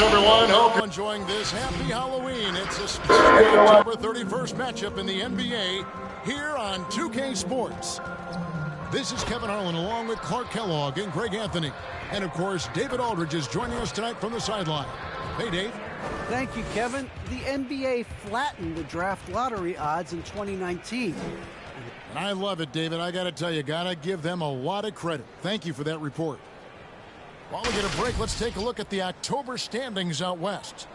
everyone. Hope you're enjoying this. Happy Halloween. It's a special October 31st matchup in the NBA here on 2K Sports. This is Kevin Harlan along with Clark Kellogg and Greg Anthony. And, of course, David Aldridge is joining us tonight from the sideline. Hey, Dave. Thank you, Kevin. The NBA flattened the draft lottery odds in 2019. And I love it, David. I got to tell you, got to give them a lot of credit. Thank you for that report. While we get a break, let's take a look at the October standings out west.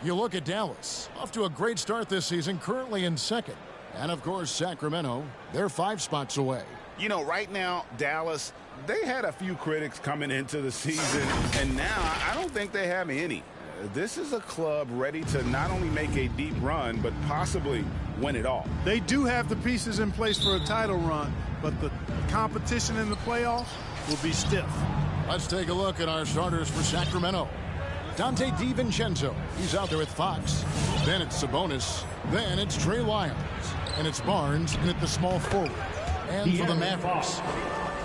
You look at Dallas, off to a great start this season, currently in second. And, of course, Sacramento, they're 5 spots away. You know, right now, Dallas, they had a few critics coming into the season, and now I don't think they have any. This is a club ready to not only make a deep run, but possibly win it all. They do have the pieces in place for a title run, but the competition in the playoffs will be stiff. Let's take a look at our starters for Sacramento. Dante DiVincenzo, he's out there with Fox. Then it's Sabonis. Then it's Trey Lyons. And it's Barnes in at the small forward. And for the Mavericks,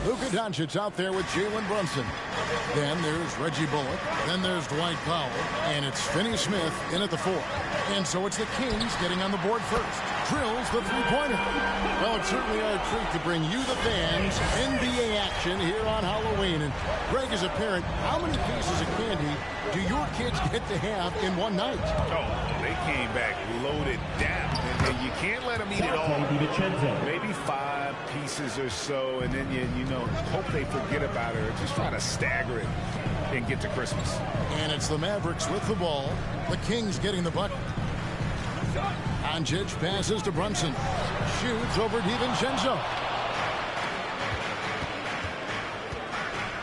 Luka Doncic out there with Jalen Brunson. Then there's Reggie Bullock. Then there's Dwight Powell. And it's Finney-Smith in at the 4. And so it's the Kings getting on the board first. Drills the three-pointer. Well, it's certainly our treat to bring you, the fans, NBA action here on Halloween. And Greg, as a parent, how many pieces of candy do your kids get to have in one night? Oh, they came back loaded down. And you can't let them eat it all. Maybe 5 pieces or so, and then you know, hope they forget about it or just try to stagger it and get to Christmas. And it's the Mavericks with the ball. The Kings getting the bucket. Doncic passes to Brunson. Shoots over DiVincenzo.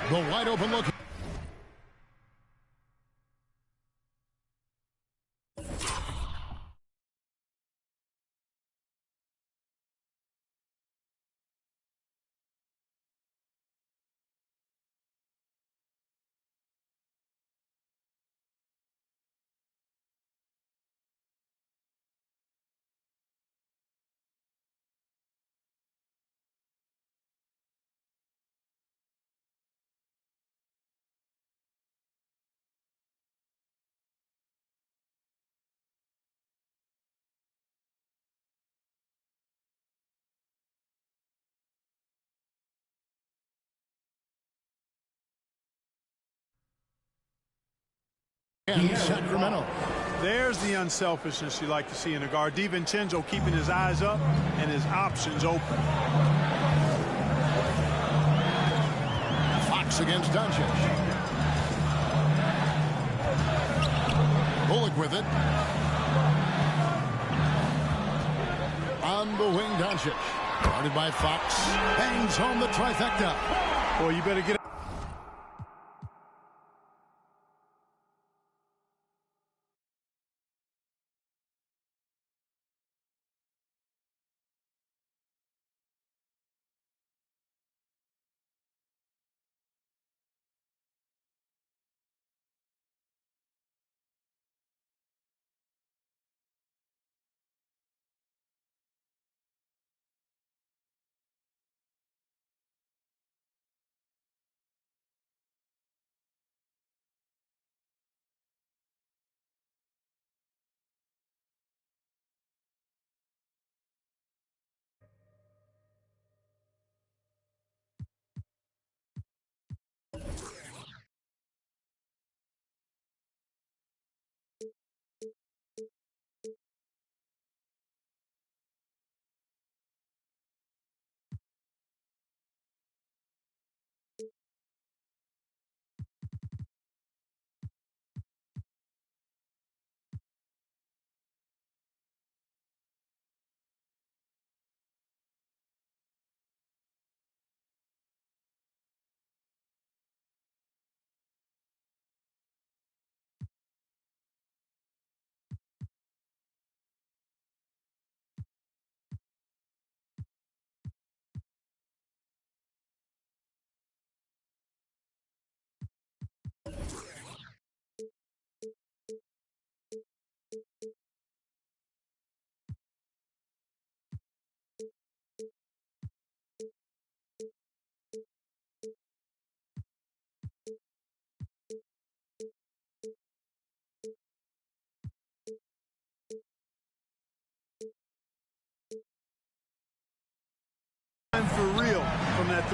The wide open look. And Sacramento. There's the unselfishness you like to see in a guard. DiVincenzo keeping his eyes up and his options open. Fox against Doncic. Bullock with it. On the wing, Doncic. Guarded by Fox. Bangs home the trifecta. Boy, you better get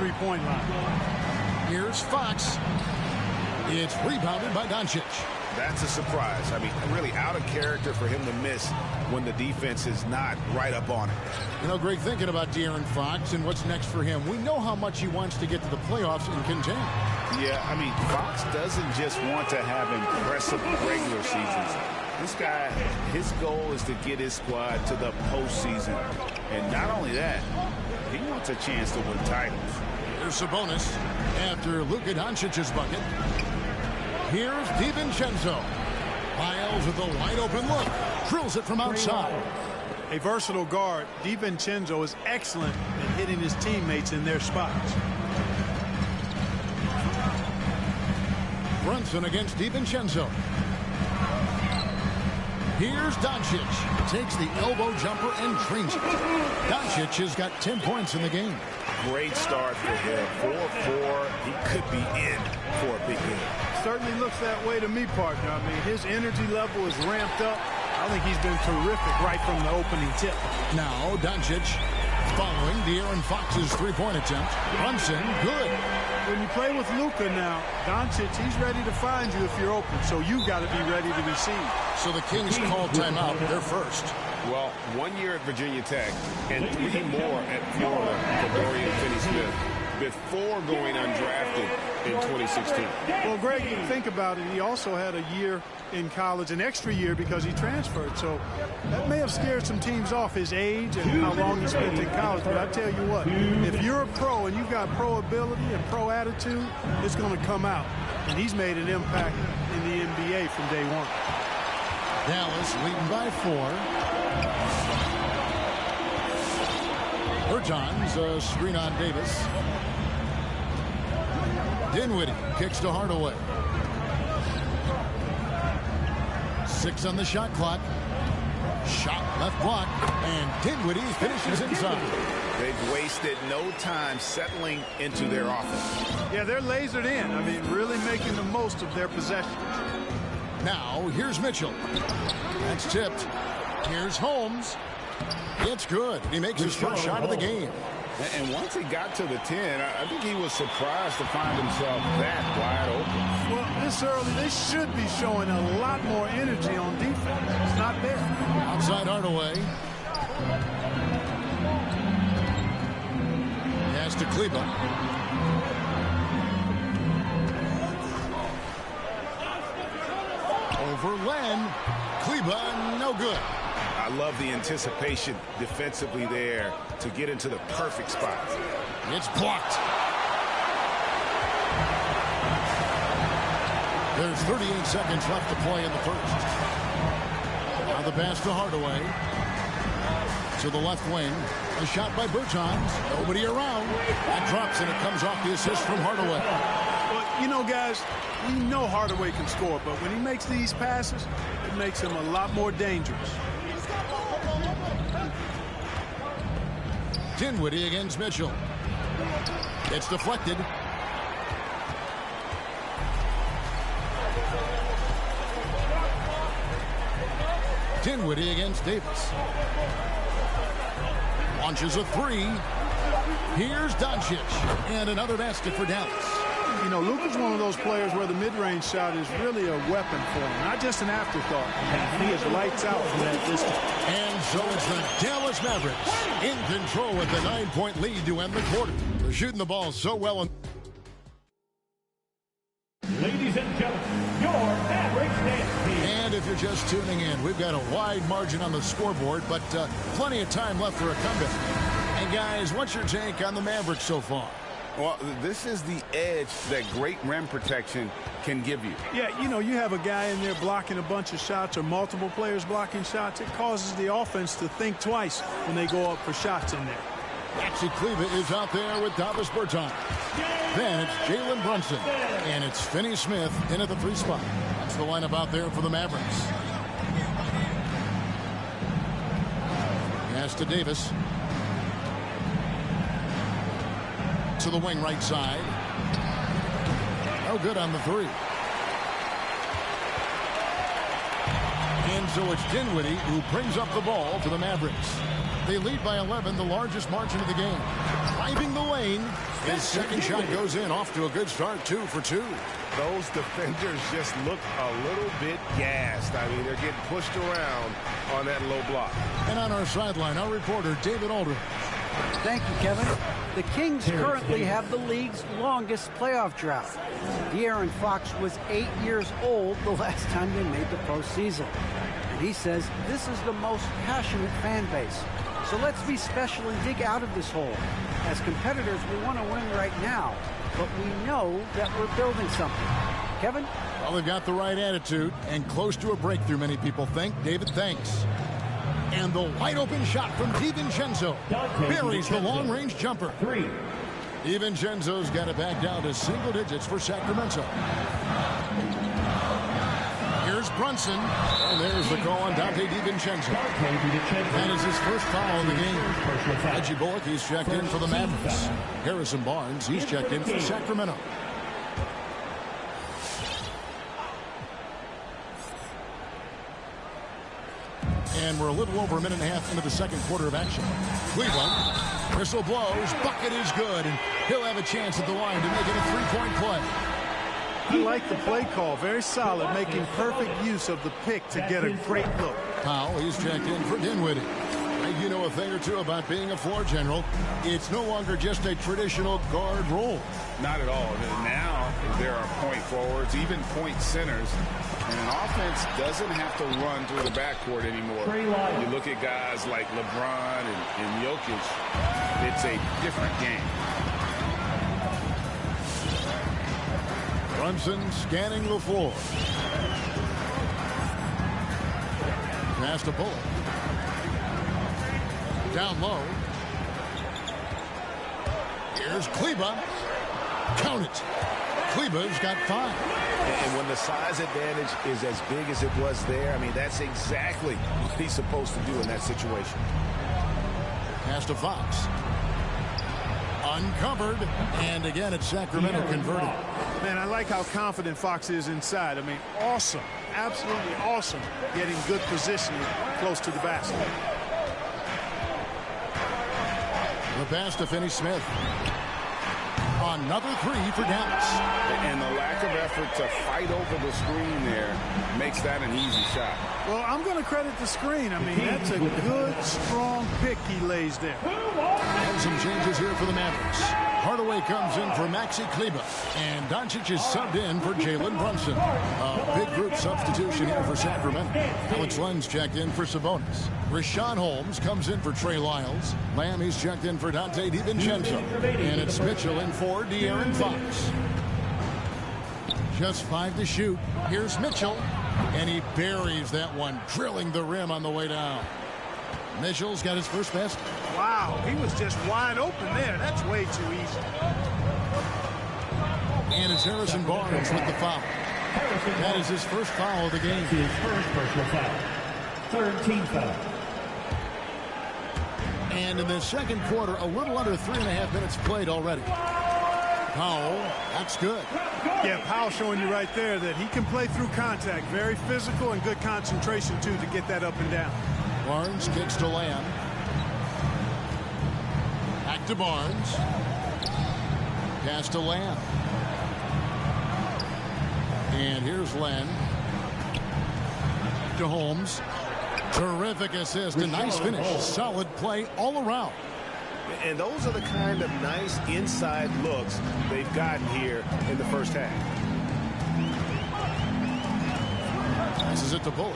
three-point line. Here's Fox. It's rebounded by Doncic. That's a surprise. I mean, really out of character for him to miss when the defense is not right up on it. You know, Greg, thinking about De'Aaron Fox and what's next for him, we know how much he wants to get to the playoffs and contend. Yeah, I mean, Fox doesn't just want to have impressive regular seasons. This guy, his goal is to get his squad to the postseason. And not only that, he wants a chance to win titles. Here's Sabonis after Luka Doncic's bucket. Here's DiVincenzo. Miles with a wide-open look. Drills it from outside. A versatile guard, DiVincenzo is excellent at hitting his teammates in their spots. Brunson against DiVincenzo. Here's Doncic. Takes the elbow jumper and drains it. Doncic has got 10 points in the game. Great start for him. 4-4. He could be in for a big game. Certainly looks that way to me, partner. I mean, his energy level is ramped up. I think he's been terrific right from the opening tip. Now Doncic following De'Aaron Fox's three-point attempt. Brunson, good. When you play with Luka now, Doncic, he's ready to find you if you're open, so you got to be ready to receive. So the Kings call timeout. They're first. Well, 1 year at Virginia Tech and 3 more at Florida for Dorian Finney-Smith before going undrafted in 2016. Well, Greg, think about it. He also had a year in college, an extra year, because he transferred. So that may have scared some teams off, his age and how long he spent in college. But I tell you what, if you're a pro and you've got pro ability and pro attitude, it's going to come out. And he's made an impact in the NBA from day one. Dallas leading by 4. Bertans, a screen on Davis. Dinwiddie kicks to Hardaway. 6 on the shot clock. Shot left block, and Dinwiddie finishes inside. They've wasted no time settling into their offense. Yeah, they're lasered in. I mean, really making the most of their possessions. Now, here's Mitchell. That's tipped. Here's Holmes. It's good. He makes his first shot of the game. And once he got to the 10, I think he was surprised to find himself that wide open. Well, this early, they should be showing a lot more energy on defense. It's not there. Outside Hardaway. Pass to Kleba. Over Len. Kleba, no good. I love the anticipation defensively there to get into the perfect spot. It's blocked. There's 38 seconds left to play in the first. Now the pass to Hardaway. To the left wing. A shot by Bertans. Nobody around. That drops and it comes off the assist from Hardaway. Well, you know, guys, we know Hardaway can score, but when he makes these passes, it makes him a lot more dangerous. Dinwiddie against Mitchell. It's deflected. Dinwiddie against Davis. Launches a 3. Here's Doncic. And another basket for Dallas. You know, Luka's one of those players where the mid-range shot is really a weapon for him, not just an afterthought. He is lights out from that distance. And so it's the Dallas Mavericks in control with a 9-point lead to end the quarter. They're shooting the ball so well. Ladies and gentlemen, your Mavericks dance team. And if you're just tuning in, we've got a wide margin on the scoreboard, but plenty of time left for a comeback. And guys, what's your take on the Mavericks so far? Well, this is the edge that great rim protection can give you. Yeah, you know, you have a guy in there blocking a bunch of shots or multiple players blocking shots. It causes the offense to think twice when they go up for shots in there. Maxi Kleber is out there with Davis Bertans. Then it's Jalen Brunson. And it's Finney-Smith in at the 3 spot. That's the lineup out there for the Mavericks. Pass to Davis. To the wing right side. No good on the 3. And so it's Dinwiddie who brings up the ball for the Mavericks. They lead by 11, the largest margin of the game. Driving the lane. His second shot goes in, off to a good start, 2 for 2. Those defenders just look a little bit gassed. I mean, they're getting pushed around on that low block. And on our sideline, our reporter, David Aldridge. Thank you, Kevin. The Kings currently have the league's longest playoff drought. De'Aaron Fox was 8 years old the last time they made the postseason. And he says this is the most passionate fan base. So let's be special and dig out of this hole. As competitors, we want to win right now, but we know that we're building something. Kevin? Well, they've got the right attitude and close to a breakthrough, many people think. David, thanks. And the wide open shot from DiVincenzo buries the long-range jumper. 3. DiVincenzo's got it back down to single digits for Sacramento. Here's Brunson, and there's the call on Dante DiVincenzo. That is his first foul of the game. Reggie Bullock, he's checked in for the Mavericks. Harrison Barnes, he's checked in for Sacramento. And we're a little over a minute and a half into the second quarter of action. Cleveland, whistle blows, bucket is good, and he'll have a chance at the line to make it a three-point play. I like the play call. Very solid, making perfect use of the pick to get a great look. Powell, he's checked in for Dinwiddie. And you know a thing or two about being a floor general. It's no longer just a traditional guard role. Not at all. Now there are point forwards, even point centers, and an offense doesn't have to run through the backcourt anymore. You look at guys like LeBron and Jokic, it's a different game. Brunson scanning the floor. Pass to Bullock. Down low. Here's Kleba. Count it. Kleba's got 5. And when the size advantage is as big as it was there, I mean, that's exactly what he's supposed to do in that situation. Pass to Fox. Uncovered. And again, it's Sacramento converted. Man, I like how confident Fox is inside. I mean, awesome. Absolutely awesome. Getting good positioning close to the basket. The pass to Finney-Smith. Another 3 for Dallas. And the lack of effort to fight over the screen there makes that an easy shot. Well, I'm going to credit the screen. I mean, that's a good, strong pick he lays there. And some changes here for the Mavericks. Hardaway comes in for Maxi Kleba. And Doncic is subbed in for Jalen Brunson. A big group substitution here for Sacramento. Alex Len's checked in for Sabonis. Rashawn Holmes comes in for Trey Lyles. Lamb, he's checked in for Dante DiVincenzo. And it's Mitchell in for De'Aaron Fox. Just 5 to shoot. Here's Mitchell. And he buries that one, drilling the rim on the way down. Mitchell's got his first basket. Wow, he was just wide open there. That's way too easy. And it's Harrison Barnes with the foul. That is his first foul of the game. His first personal foul. Third team foul. And in the second quarter, a little under 3.5 minutes played already. Powell, that's good. Yeah, Powell showing you right there that he can play through contact. Very physical and good concentration, too, to get that up and down. Barnes kicks to Lamb. Back to Barnes. Pass to Lamb. And here's Len. To Holmes. Terrific assist. A nice finish. Solid play all around. And those are the kind of nice inside looks they've gotten here in the first half. Passes it to Bullock.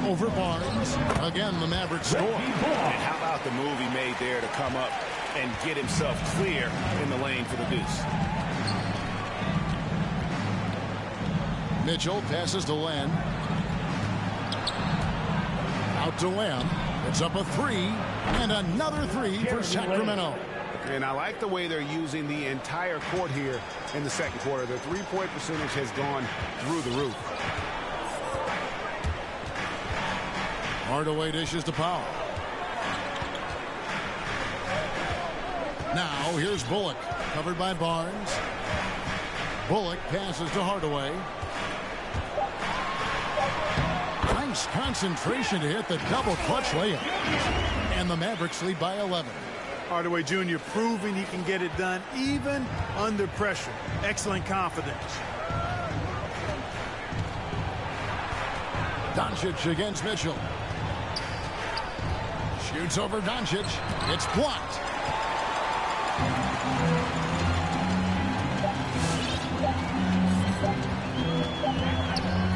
Over Barnes. Again, the Mavericks score. And how about the move he made there to come up and get himself clear in the lane for the deuce. Mitchell passes to Len. Out to Lamb. It's up a 3. And another 3 for Sacramento. And I like the way they're using the entire court here in the second quarter. Their three-point percentage has gone through the roof. Hardaway dishes to Powell. Now here's Bullock, covered by Barnes. Bullock passes to Hardaway. Nice concentration to hit the double clutch layup. And the Mavericks lead by 11. Hardaway Jr. proving he can get it done even under pressure. Excellent confidence. Doncic against Mitchell. Shoots over Doncic. It's blocked.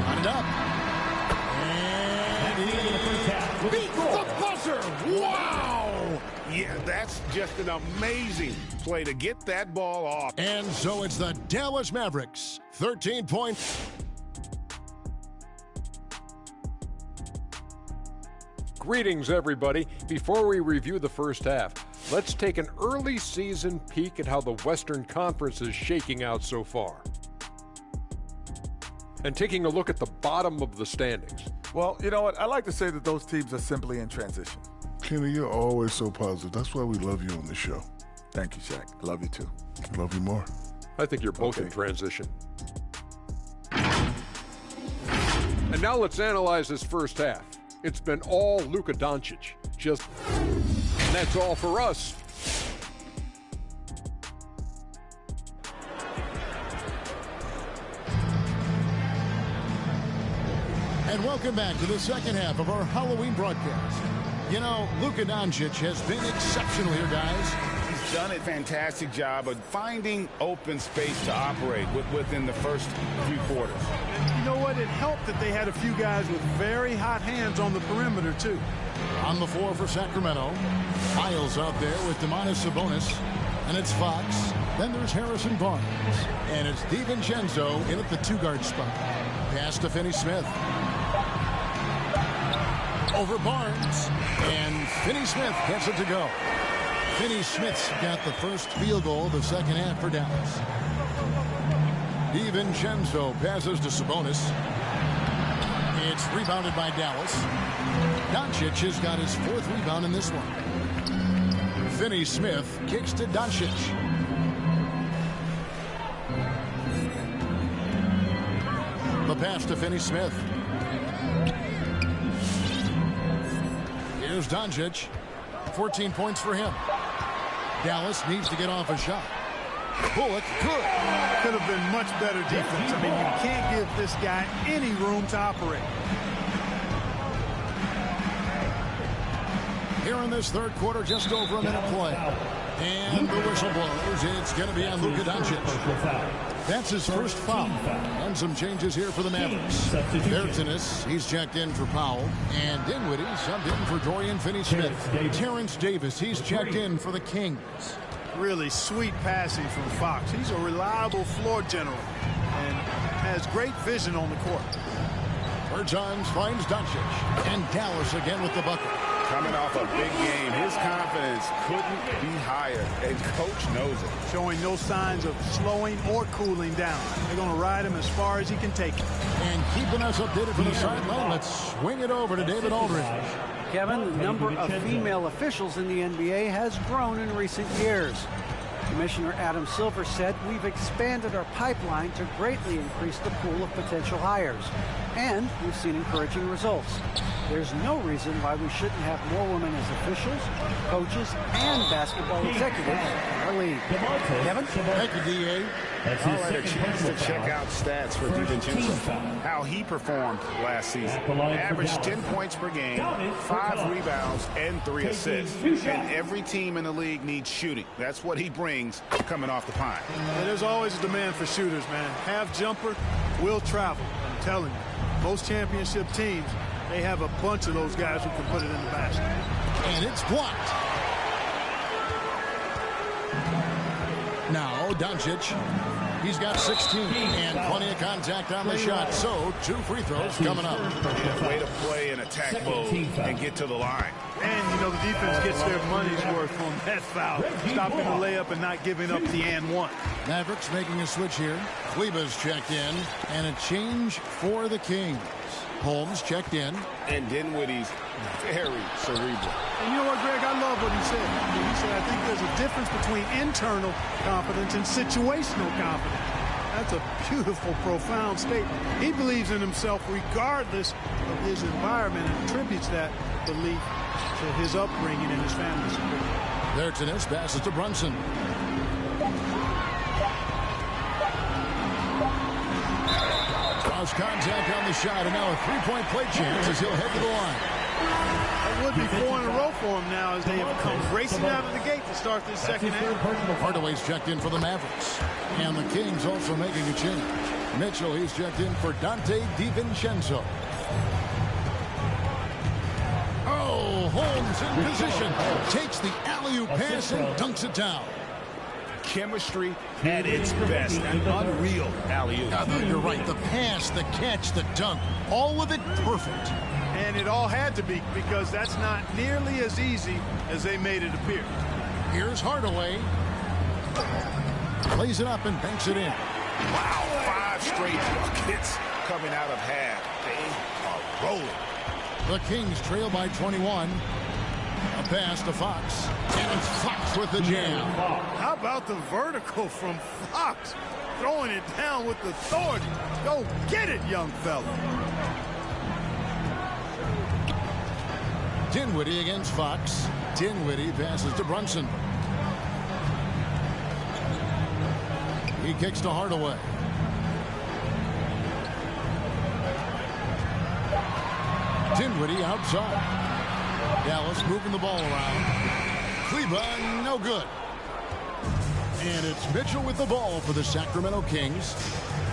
Got it up. And he beats the buzzer. Wow! Yeah, that's just an amazing play to get that ball off. And so it's the Dallas Mavericks. 13 points. Greetings, everybody. Before we review the first half, let's take an early season peek at how the Western Conference is shaking out so far. And taking a look at the bottom of the standings. Well, you know what? I like to say that those teams are simply in transition. Kenny, you're always so positive. That's why we love you on this show. Thank you, Shaq. I love you too. I love you more. I think you're both in transition. And now let's analyze this first half. It's been all Luka Doncic. And that's all for us. And welcome back to the second half of our Halloween broadcast. You know, Luka Doncic has been exceptional here, guys. He's done a fantastic job of finding open space to operate within the first few quarters. And you know what? It helped that they had a few guys with very hot hands on the perimeter, too. On the floor for Sacramento, Miles out there with Sabonis, and it's Fox. Then there's Harrison Barnes, and it's DiVincenzo in at the two-guard spot. Pass to Finney-Smith. Over Barnes, and Finney-Smith gets it to go. Finney-Smith's got the first field goal of the second half for Dallas. DiVincenzo passes to Sabonis. It's rebounded by Dallas. Doncic has got his fourth rebound in this one. Finney-Smith kicks to Doncic. The pass to Finney-Smith. Here's Doncic. 14 points for him. Dallas needs to get off a shot. Bullock, good. Could have been much better defense. I mean, you can't give this guy any room to operate. Here in this third quarter, just over a minute play. And the whistle blows. It's going to be on Luka Doncic. That's his first foul. And some changes here for the Mavericks. Bertans, he's checked in for Powell. And Dinwiddie subbed in for Dorian Finney-Smith. Terrence Davis, he's checked in for the Kings. Really sweet passing from Fox. He's a reliable floor general and has great vision on the court. Bertans finds Doncic. And Dallas again with the bucket. Coming off a big game, his confidence couldn't be higher, and coach knows it. Showing no signs of slowing or cooling down. They're going to ride him as far as he can take it. And keeping us updated from the sideline, let's swing it over to David Aldridge. Kevin, the number of female officials in the NBA has grown in recent years. Commissioner Adam Silver said, "We've expanded our pipeline to greatly increase the pool of potential hires, and we've seen encouraging results. There's no reason why we shouldn't have more women as officials, coaches, and basketball executives in our league." Kevin? Thank you, D.A. I'll let a chance to check out stats for DiVincenzo. How he performed last season. Averaged 10 points per game, 5 rebounds, and 3 assists. And every team in the league needs shooting. That's what he brings coming off the pine. Yeah, there's always a demand for shooters, man. Half jumper will travel. I'm telling you. Most championship teams, they have a bunch of those guys who can put it in the basket. And it's blocked. Now, Doncic, he's got 16 and plenty of contact on the shot. So, 2 free throws coming up. Yeah, way to play in attack mode and get to the line. And, you know, the defense gets their money's worth on that foul. Stopping the layup and not giving up the and one. Mavericks making a switch here. Kleba's checked in. And a change for the Kings. Holmes checked in. And Dinwiddie's very cerebral. And you know what, Greg? I love what he said. He said, I think there's a difference between internal confidence and situational confidence. That's a beautiful, profound statement. He believes in himself regardless of his environment and attributes that belief to his upbringing and his family support. There's Tennis, passes to Brunson. Draws contact on the shot, and now a three-point play chance as he'll head to the line. That would be 4 in a row for him now as they have come racing out of the gate to start this second half. Hardaway's checked in for the Mavericks. And the Kings also making a change. Mitchell, he's checked in for Dante DiVincenzo. Oh, Holmes in position. Takes the alley-oop pass and dunks it down. Chemistry at its best. An unreal alley-oop. You're right. The pass, the catch, the dunk, all of it perfect. And it all had to be, because that's not nearly as easy as they made it appear. Here's Hardaway. Plays it up and banks it in. Wow, 5 straight buckets coming out of half. They are rolling. The Kings trail by 21. A pass to Fox. And it's Fox with the jam. How about the vertical from Fox? Throwing it down with authority. Go get it, young fella. Dinwiddie against Fox. Dinwiddie passes to Brunson. He kicks to Hardaway. Dinwiddie outside. Dallas moving the ball around. Kleber, no good. And it's Mitchell with the ball for the Sacramento Kings.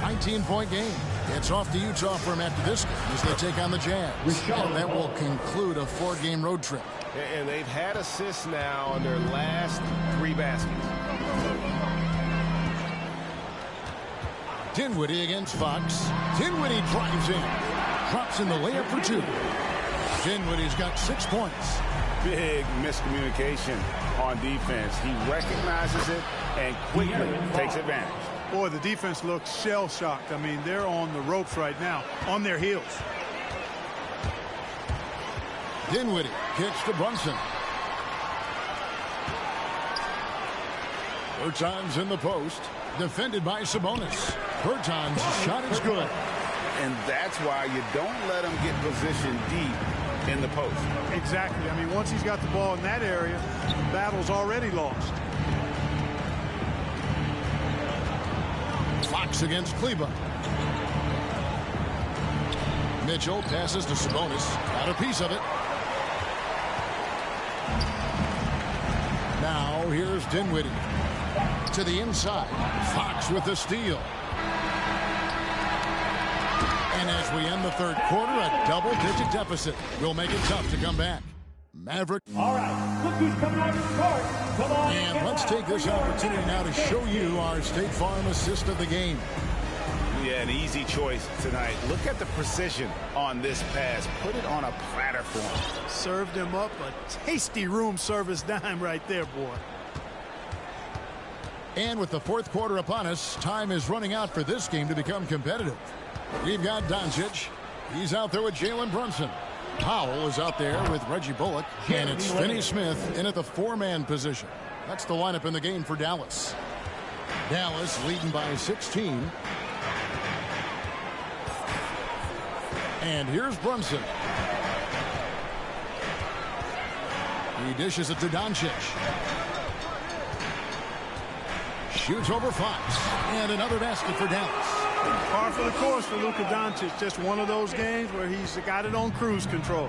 19-point game. It's off to Utah for him after this game as they take on the Jazz. And that will conclude a 4-game road trip. And they've had assists now on their last 3 baskets. Dinwiddie against Fox. Dinwiddie drives in. Drops in the layup for 2. Dinwiddie's got 6 points. Big miscommunication on defense. He recognizes it and quickly takes advantage. Boy, the defense looks shell-shocked. I mean, they're on the ropes right now, on their heels. Dinwiddie kicks to Brunson. Bertans in the post. Defended by Sabonis. Bertans' shot is good. And that's why you don't let him get positioned deep in the post. Exactly. I mean, once he's got the ball in that area, the battle's already lost. Fox against Kleber. Mitchell passes to Sabonis. Got a piece of it. Now here's Dinwiddie. To the inside. Fox with the steal. And as we end the third quarter, a double-digit deficit will make it tough to come back. Maverick. All right, look who's coming out of the court. Come on. And let's take this opportunity now to show you our State Farm assist of the game. Yeah, an easy choice tonight. Look at the precision on this pass. Put it on a platter for him. Served him up a tasty room service dime right there, boy. And with the fourth quarter upon us, time is running out for this game to become competitive. We've got Doncic. He's out there with Jalen Brunson. Powell is out there with Reggie Bullock. And it's Finney Smith in at the 4-man position. That's the lineup in the game for Dallas. Dallas leading by 16. And here's Brunson. He dishes it to Doncic. Shoots over Fox. And another basket for Dallas. Par for the course for Luka Doncic. Just one of those games where he's got it on cruise control.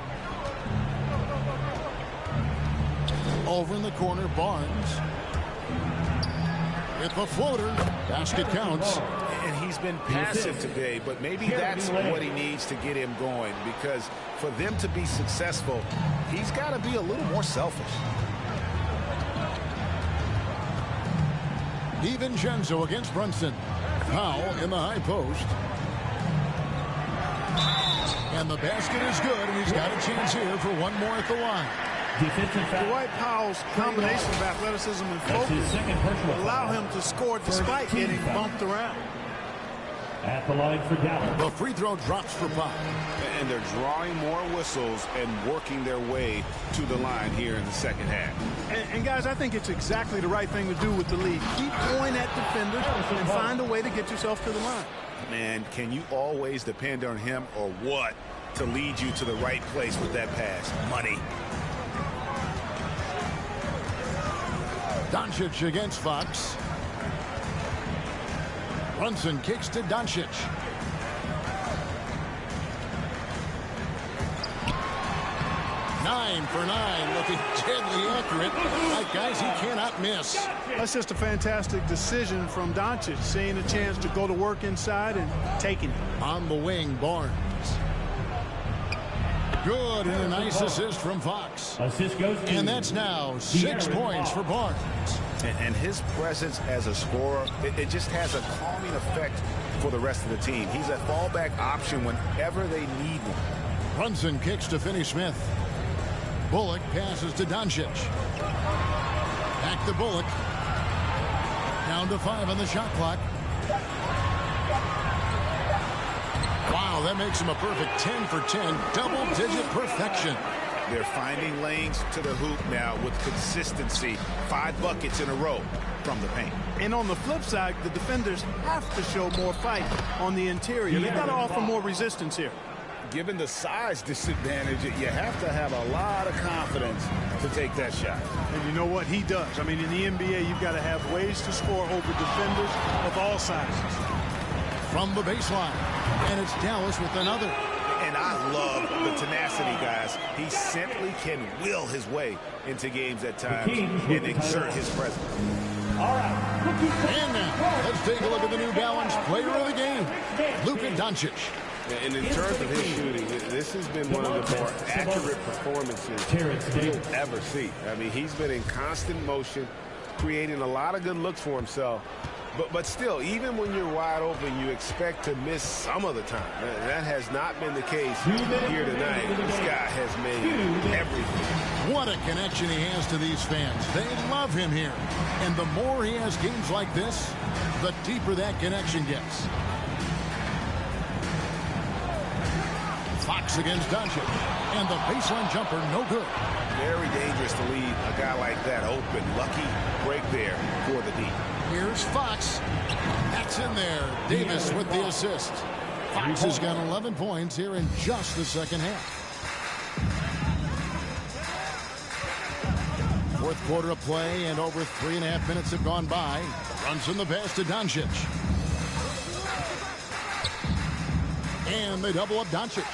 Over in the corner, Barnes. With the floater. Basket counts. And he's been passive today, but maybe that's what he needs to get him going, because for them to be successful, he's got to be a little more selfish. DiVincenzo against Brunson. Powell in the high post. And the basket is good, and he's got a chance here for one more at the line. Dwight Powell's combination of athleticism and focus will allow him to score despite getting bumped around. At the line for Dallas. The free throw drops for Powell. And they're drawing more whistles and working their way to the line here in the second half. And guys, I think it's exactly the right thing to do with the lead. Keep going at defenders and find a way to get yourself to the line. Man, can you always depend on him or what to lead you to the right place with that pass? Money. Doncic against Fox. Brunson kicks to Doncic. Nine for 9, looking deadly accurate. Like guys, he cannot miss. That's just a fantastic decision from Doncic, seeing a chance to go to work inside and taking it. On the wing, Barnes. Good, and a nice assist from Fox. Assist goes to And that's now 6 points for Barnes. And his presence as a scorer, it just has a calming effect for the rest of the team. He's a fallback option whenever they need one. Brunson kicks to Finney-Smith. Bullock passes to Doncic. Back to Bullock. Down to 5 on the shot clock. Wow, that makes him a perfect 10 for 10. Double-digit perfection. They're finding lanes to the hoop now with consistency. 5 buckets in a row from the paint. And on the flip side, the defenders have to show more fight on the interior. They've got to offer more resistance here. Given the size disadvantage, you have to have a lot of confidence to take that shot. And you know what? He does. I mean, in the NBA, you've got to have ways to score over defenders of all sizes. From the baseline, and it's Dallas with another. And I love the tenacity, guys. He simply can will his way into games at times and exert his presence. And now, let's take a look at the New Balance player of the game, Luka Doncic. And in terms of his shooting, this has been one of the more accurate performances you'll ever see. I mean, he's been in constant motion, creating a lot of good looks for himself. But still, even when you're wide open, you expect to miss some of the time. That has not been the case here tonight. This guy has made everything. What a connection he has to these fans. They love him here. And the more he has games like this, the deeper that connection gets. Fox against Doncic. And the baseline jumper, no good. Very dangerous to leave a guy like that open. Lucky break there for the D. Here's Fox. That's in there. Davis with the assist. Fox has got 11 points here in just the second half. Fourth quarter of play, and over 3.5 minutes have gone by. Brunson the pass to Doncic. And they double up Doncic.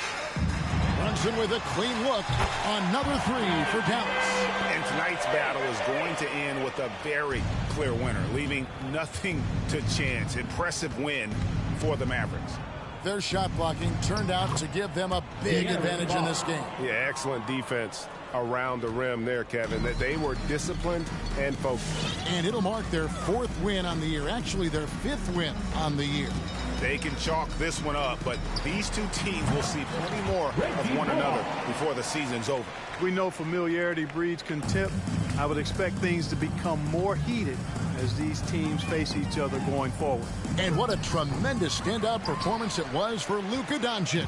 Brunson with a clean look. Another 3 for Dallas. And tonight's battle is going to end with a very clear winner, leaving nothing to chance. Impressive win for the Mavericks. Their shot blocking turned out to give them a big advantage in this game. Yeah, excellent defense around the rim there, Kevin. They were disciplined and focused. And it'll mark their 4th win on the year. Actually, their 5th win on the year. They can chalk this one up, but these two teams will see plenty more of one another before the season's over. We know familiarity breeds contempt. I would expect things to become more heated as these teams face each other going forward. And what a tremendous standout performance it was for Luka Doncic.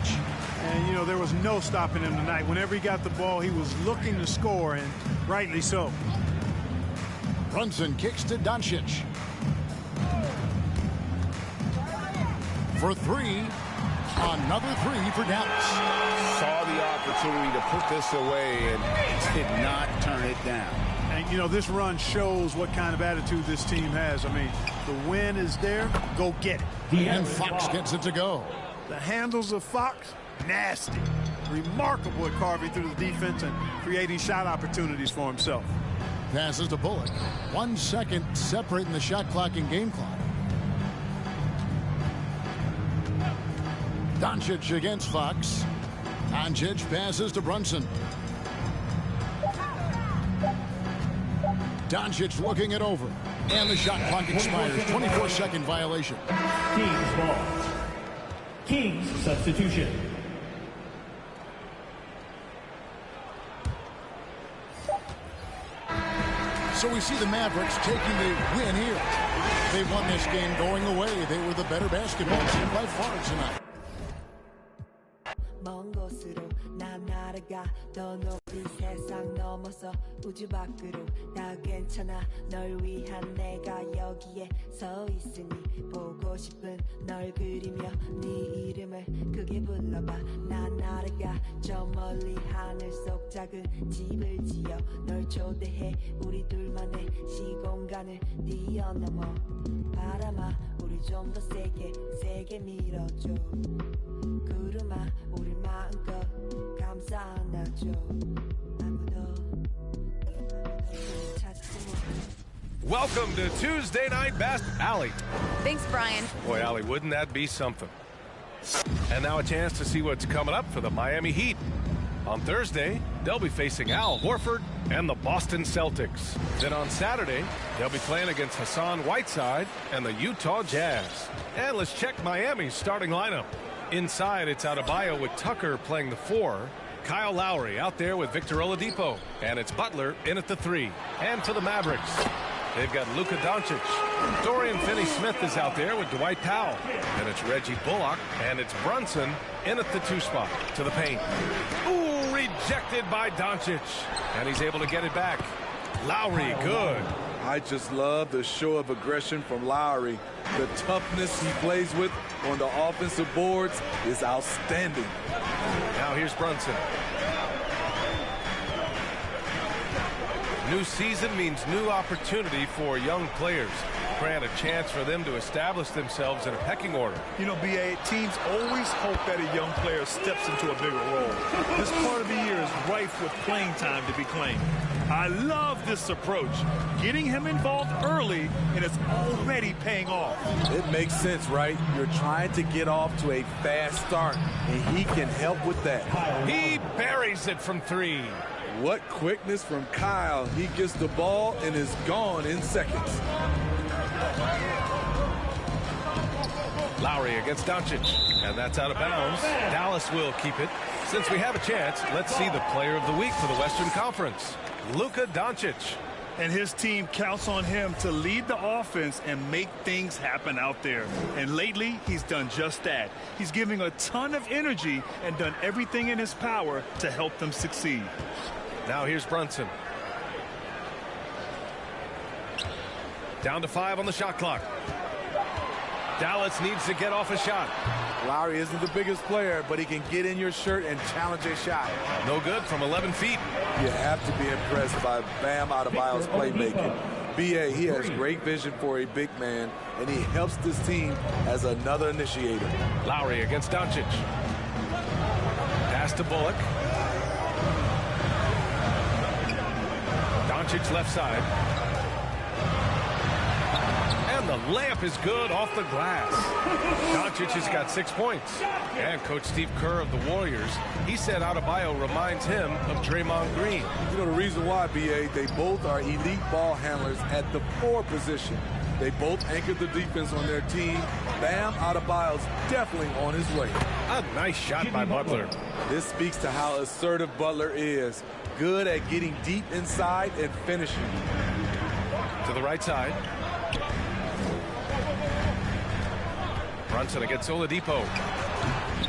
And, you know, there was no stopping him tonight. Whenever he got the ball, he was looking to score, and rightly so. Brunson kicks to Doncic. For 3. Another 3 for Dallas. Saw the opportunity to put this away and did not turn it down. And, you know, this run shows what kind of attitude this team has. I mean, the win is there. Go get it. And Fox gets it to go. The handles of Fox, nasty. Remarkable at carving through the defense and creating shot opportunities for himself. Passes to Bullock. 1 second separating the shot clock and game clock. Doncic against Fox. Doncic passes to Brunson. Doncic looking it over. And the shot clock expires. 24-second violation. Kings ball. Kings substitution. So we see the Mavericks taking the win here. They won this game going away. They were the better basketball team by far tonight. 먼 곳으로 난 날아가 더 높이 세상 넘어서 우주 밖으로 다 괜찮아 널 위한 내가 여기에 서 있으니 보고 싶은 널 그리며 네 이름을 크게 불러봐 난 날아가 저 멀리 하늘 속 작은 집을 지어 널 초대해 우리 둘만의 시공간을 뛰어넘어 바람아 우리 좀 더 세게 밀어줘 구름아 우리 마음껏 감싸 안아줘 아무도 찾지 못해. Welcome to Tuesday Night Allie. Thanks, Brian. Boy, Allie, wouldn't that be something? And now a chance to see what's coming up for the Miami Heat. On Thursday, they'll be facing Al Horford and the Boston Celtics. Then on Saturday, they'll be playing against Hassan Whiteside and the Utah Jazz. And let's check Miami's starting lineup. Inside, it's Adebayo with Tucker playing the 4. Kyle Lowry out there with Victor Oladipo. And it's Butler in at the 3. And for the Mavericks, they've got Luka Doncic. Dorian Finney-Smith is out there with Dwight Powell. And it's Reggie Bullock. And it's Brunson in at the 2 spot to the paint. Ooh, rejected by Doncic. And he's able to get it back. Lowry, good. I just love the show of aggression from Lowry. The toughness he plays with on the offensive boards is outstanding. Now here's Brunson. New season means new opportunity for young players. Grant a chance for them to establish themselves in a pecking order. You know, B.A., teams always hope that a young player steps into a bigger role. This part of the year is rife with playing time to be claimed. I love this approach. Getting him involved early, and it's already paying off. It makes sense, right? You're trying to get off to a fast start, and he can help with that. He buries it from 3. What quickness from Kyle. He gets the ball and is gone in seconds. Lowry against Doncic, and that's out of bounds. Dallas will keep it. Since we have a chance, let's see the player of the week for the Western Conference, Luka Doncic. And his team counts on him to lead the offense and make things happen out there. And lately, he's done just that. He's giving a ton of energy and done everything in his power to help them succeed. Now here's Brunson. Down to 5 on the shot clock. Dallas needs to get off a shot. Lowry isn't the biggest player, but he can get in your shirt and challenge a shot. No good from 11 feet. You have to be impressed by Bam Adebayo's playmaking. B.A., he has great vision for a big man, and he helps this team as another initiator. Lowry against Doncic. Pass to Bullock. Doncic left side. And the layup is good off the glass. Doncic has got 6 points. And Coach Steve Kerr of the Warriors, he said Adebayo reminds him of Draymond Green. You know the reason why, B.A., they both are elite ball handlers at the 4 position. They both anchored the defense on their team. Bam Adebayo's definitely on his way. A nice shot by Butler. This speaks to how assertive Butler is. Good at getting deep inside and finishing. To the right side. Brunson against Oladipo.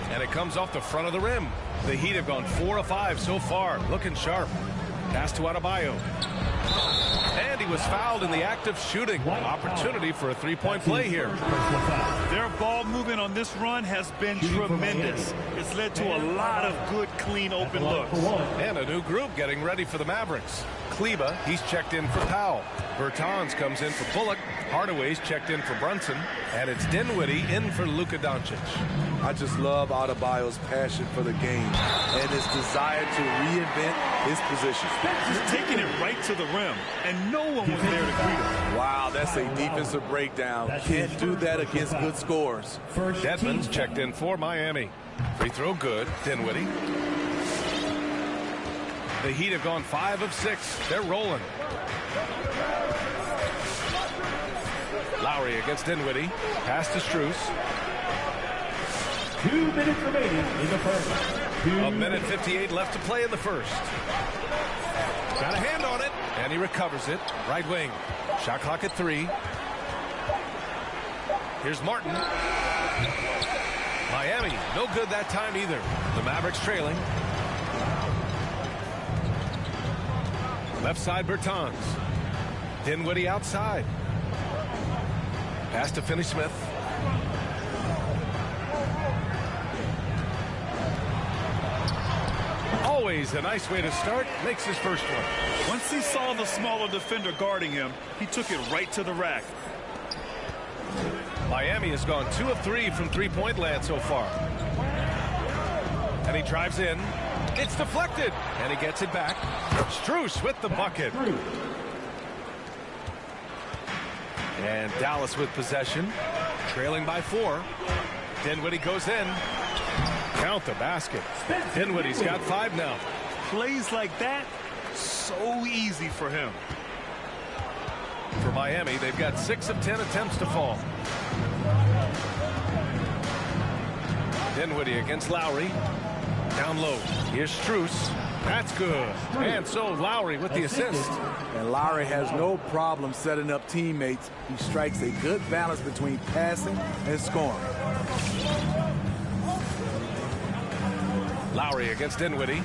And it comes off the front of the rim. The Heat have gone 4 of 5 so far. Looking sharp. Pass to Adebayo. And he was fouled in the act of shooting. Opportunity for a 3-point play here. Their ball movement on this run has been tremendous. It's led to a lot of good, clean, open looks. And a new group getting ready for the Mavericks. Kleba, he's checked in for Powell. Bertans comes in for Bullock. Hardaway's checked in for Brunson. And it's Dinwiddie in for Luka Doncic. I just love Adebayo's passion for the game and his desire to reinvent his position. He's taking it right to the rim, and no one was there to greet him. Wow, that's a defensive breakdown. Can't do that against good scores. Dedmon's checked in for Miami. Free throw good. Dinwiddie. The Heat have gone 5 of 6. They're rolling. Lowry against Dinwiddie. Pass to Strus. 2 minutes remaining in the first. 1:58 left to play in the first. Got a hand on it, and he recovers it. Right wing. Shot clock at 3. Here's Martin. Miami, no good that time either. The Mavericks trailing. Left side, Bertans. Dinwiddie outside. Pass to Finney-Smith. always a nice way to start. Makes his first one. Once he saw the smaller defender guarding him, he took it right to the rack. Miami has gone 2 of 3 from three-point land so far. And he drives in. It's deflected. And he gets it back. Strus with the bucket. And Dallas with possession. Trailing by 4. Dinwiddie goes in. Count the basket. Dinwiddie's got 5 now. Plays like that, so easy for him. For Miami, they've got 6 of 10 attempts to fall. Dinwiddie against Lowry. Down low. Here's Strus. That's good. And so Lowry with the assist. And Lowry has no problem setting up teammates. He strikes a good balance between passing and scoring. Lowry against Dinwiddie.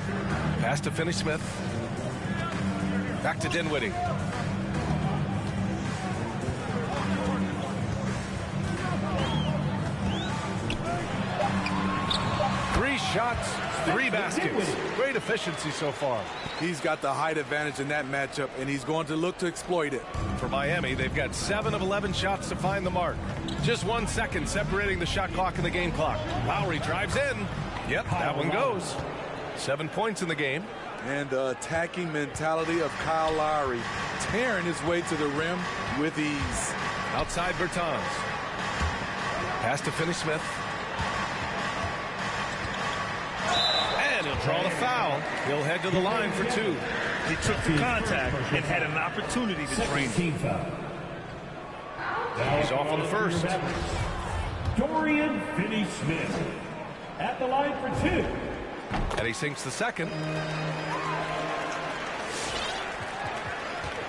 Pass to Finney-Smith. Back to Dinwiddie. Three shots, 3 baskets. Great efficiency so far. He's got the height advantage in that matchup, and he's going to look to exploit it. For Miami, they've got 7 of 11 shots to find the mark. Just 1 second separating the shot clock and the game clock. Lowry drives in. Yep, that one goes. 7 points in the game. And the attacking mentality of Kyle Lowry, tearing his way to the rim with ease. Outside Bertans. Pass to Finney-Smith. And he'll draw the foul. He'll head to the line for 2. He took the contact and had an opportunity to drain him. He's off on the first. Dorian Finney-Smith at the line for 2. And he sinks the second.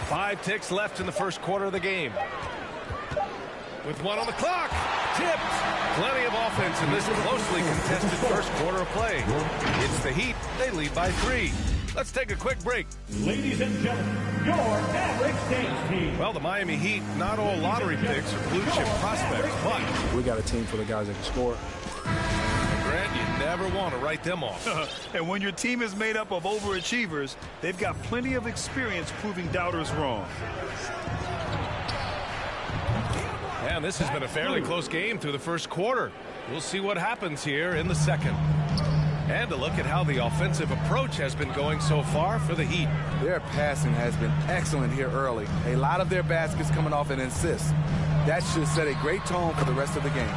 5 ticks left in the first quarter of the game. With 1 on the clock. Tipped. Plenty of offense in this closely contested first quarter of play. It's the Heat. They lead by 3. Let's take a quick break. Ladies and gentlemen, your average dance team. Well, the Miami Heat, not all lottery picks are blue chip prospects, but we got a team for the guys that can score. Grant, you never want to write them off. And when your team is made up of overachievers, they've got plenty of experience proving doubters wrong. And this has been a fairly close game through the first quarter. We'll see what happens here in the second. And a look at how the offensive approach has been going so far for the Heat. Their passing has been excellent here early. A lot of their baskets coming off an assist. That should set a great tone for the rest of the game.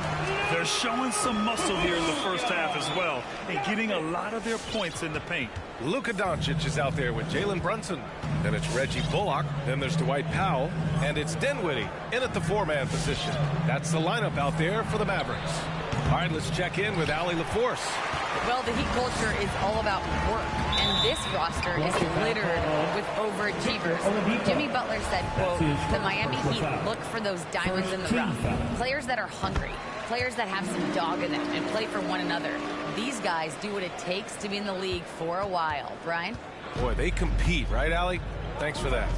They're showing some muscle here in the first half as well and getting a lot of their points in the paint. Luka Doncic is out there with Jalen Brunson. Then it's Reggie Bullock. Then there's Dwight Powell. And it's Dinwiddie in at the 4-man position. That's the lineup out there for the Mavericks. All right, let's check in with Allie LaForce. Well, the Heat culture is all about work, and this roster is littered with overachievers. Jimmy Butler said, quote, the Miami Heat look for those diamonds in the rough. Players that are hungry, players that have some dog in them and play for one another. These guys do what it takes to be in the league for a while. Brian? Boy, they compete, right, Allie? Thanks for that.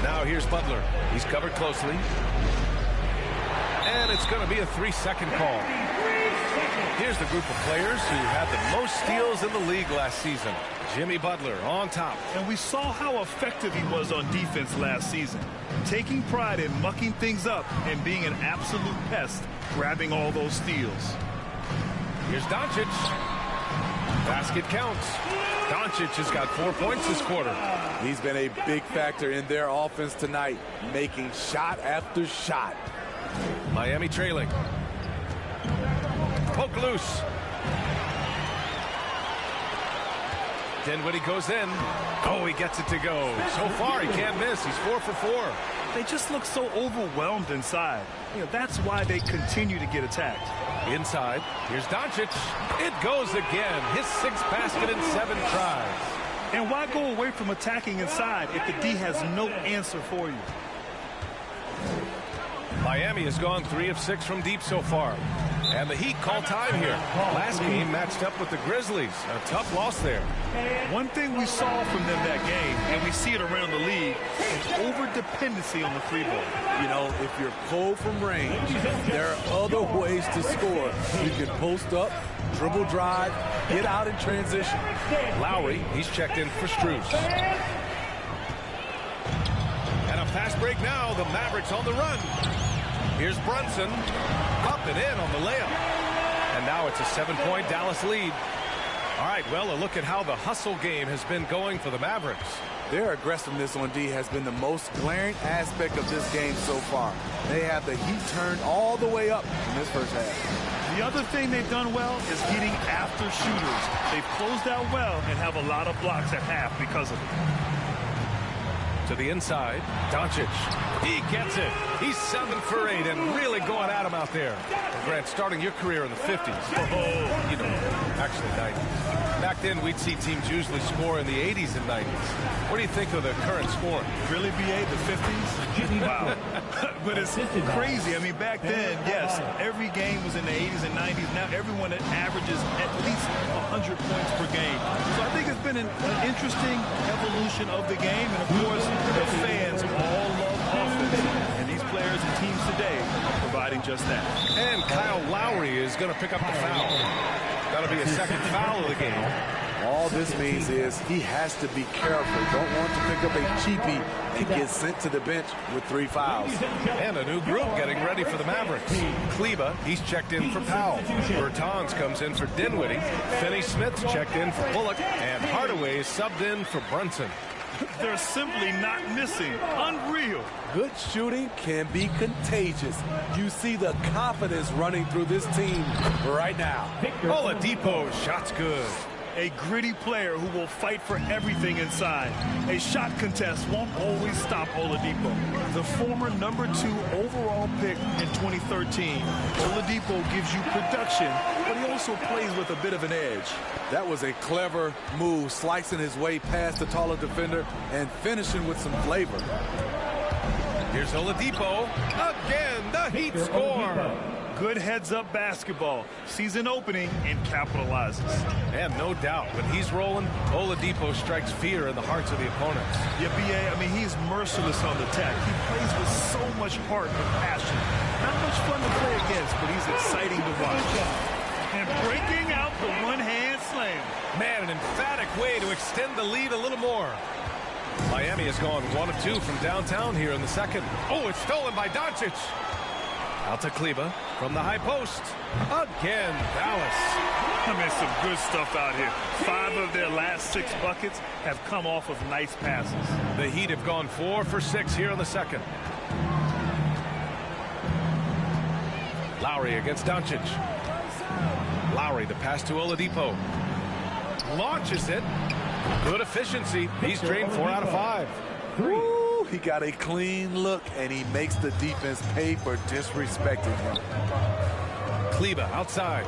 Now here's Butler. He's covered closely. And it's going to be a 3-second call. Here's the group of players who had the most steals in the league last season. Jimmy Butler on top. And we saw how effective he was on defense last season. Taking pride in mucking things up and being an absolute pest, grabbing all those steals. Here's Doncic. Basket counts. Doncic has got 4 points this quarter. He's been a big factor in their offense tonight, making shot after shot. Miami trailing. Poke loose. Dinwiddie goes in. Oh, he gets it to go. So far, he can't miss. He's 4 for 4. They just look so overwhelmed inside. You know, that's why they continue to get attacked. Inside, here's Doncic. It goes again. His 6th basket in 7 tries. And why go away from attacking inside if the D has no answer for you? Miami has gone 3 of 6 from deep so far. And the Heat call time here. Last game matched up with the Grizzlies. A tough loss there. One thing we saw from them that game, and we see it around the league, is over-dependency on the free ball. You know, if you're cold from range, there are other ways to score. You can post up, dribble drive, get out in transition. Lowry, he's checked in for Strus. And a fast break now. The Mavericks on the run. Here's Brunson. Up and in on the layup. And now it's a 7-point Dallas lead. All right, well, a look at how the hustle game has been going for the Mavericks. Their aggressiveness on D has been the most glaring aspect of this game so far. They have the heat turned all the way up in this first half. The other thing they've done well is getting after shooters. They've closed out well and have a lot of blocks at half because of it. To the inside, Doncic. He gets it. He's 7 for 8 and really going at him out there. Grant, starting your career in the 50s. Oh, you know, actually 90s. Back then, we'd see teams usually score in the 80s and 90s. What do you think of the current score? Really, BA, the 50s? Wow. But it's crazy. I mean, back then, yes, every game was in the 80s and 90s. Now everyone averages at least 100 points per game. So I think it's been an interesting evolution of the game. And, of course, the fans all love offense. And these players and teams today are providing just that. And Kyle Lowry is going to pick up the foul. That'll be a second foul of the game. All this means is he has to be careful. Don't want to pick up a cheapie and get sent to the bench with 3 fouls. And a new group getting ready for the Mavericks. Kleba, he's checked in for Powell. Bertans comes in for Dinwiddie. Finney-Smith's checked in for Bullock. And Hardaway is subbed in for Brunson. They're simply not missing. Unreal. Good shooting can be contagious. You see the confidence running through this team right now. Oladipo, shot's good. A gritty player who will fight for everything inside. A shot contest won't always stop Oladipo. The former #2 overall pick in 2013. Oladipo gives you production, but he also plays with a bit of an edge. That was a clever move, slicing his way past the taller defender and finishing with some flavor. Here's Oladipo. Again, the Heat score. Good heads-up basketball. Season opening and capitalizes. And no doubt, when he's rolling, Oladipo strikes fear in the hearts of the opponents. Yeah, BA, I mean, he's merciless on the attack. He plays with so much heart and passion. Not much fun to play against, but he's exciting to watch. And breaking out the one-hand slam. Man, an emphatic way to extend the lead a little more. Miami has gone 1 of 2 from downtown here in the second. Oh, it's stolen by Doncic. Out to Kleba from the high post. Again, Dallas. I mean, some good stuff out here. 5 of their last 6 buckets have come off of nice passes. The Heat have gone 4 for 6 here in the second. Lowry against Doncic. Lowry, the pass to Oladipo. Launches it. Good efficiency. He's drained 4 out of 5. Ooh, he got a clean look, and he makes the defense pay for disrespecting him. Kleba outside.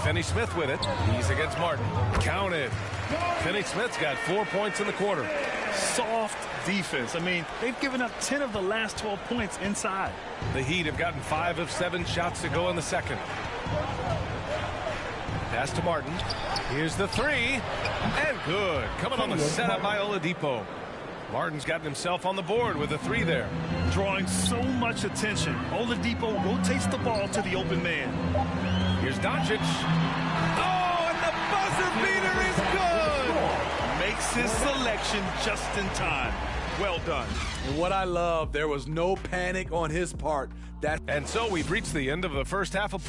Finney-Smith with it. He's against Martin. Counted. Finney-Smith's got 4 points in the quarter. Soft defense. I mean, they've given up 10 of the last 12 points inside. The Heat have gotten 5 of 7 shots to go in the second. Pass to Martin. Here's the 3. And good. Coming on the setup by Oladipo. Martin's gotten himself on the board with a 3 there. Drawing so much attention. Oladipo rotates the ball to the open man. Here's Doncic. Oh, and the buzzer beater is good. Makes his selection just in time. Well done. And what I love, there was no panic on his part. And so we've reached the end of the first half of...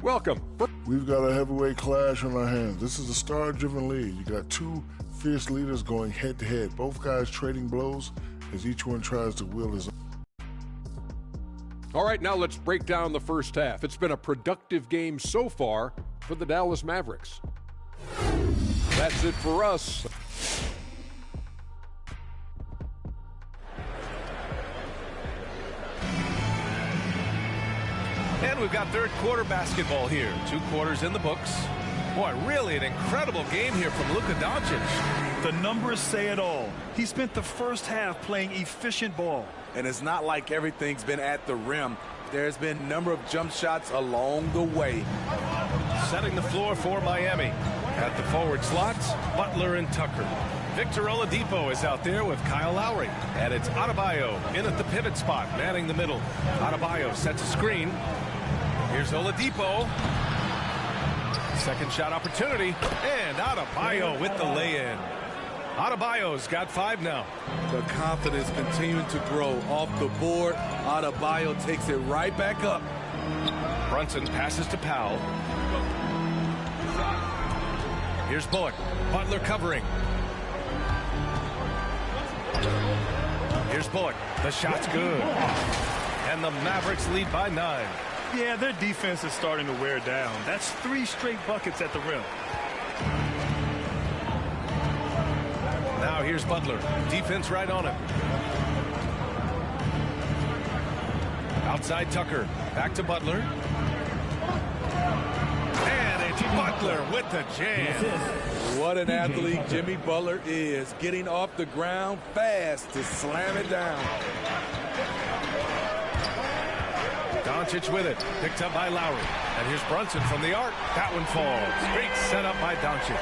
Welcome. We've got a heavyweight clash on our hands. This is a star-driven league. You got 2 fierce leaders going head-to-head. Both guys trading blows as each one tries to will his own. All right, now let's break down the first half. It's been a productive game so far for the Dallas Mavericks. That's it for us. And we've got third quarter basketball here. 2 quarters in the books. Boy, really an incredible game here from Luka Doncic. The numbers say it all. He spent the first half playing efficient ball. And it's not like everything's been at the rim. There's been a number of jump shots along the way. Setting the floor for Miami. At the forward slots, Butler and Tucker. Victor Oladipo is out there with Kyle Lowry. And it's Adebayo in at the pivot spot, manning the middle. Adebayo sets a screen. Here's Oladipo. Second shot opportunity. And Adebayo with the lay-in. Adebayo's got 5 now. The confidence continuing to grow off the board. Adebayo takes it right back up. Brunson passes to Powell. Here's Bullock. Butler covering. Here's Bullock. The shot's good. And the Mavericks lead by 9. Yeah, their defense is starting to wear down. That's 3 straight buckets at the rim. Now here's Butler. Defense right on him. Outside Tucker. Back to Butler. And it's Butler with the jam. What an athlete Jimmy Butler is. Getting off the ground fast to slam it down. Doncic with it. Picked up by Lowry. And here's Brunson from the arc. That one falls. Great setup by Doncic.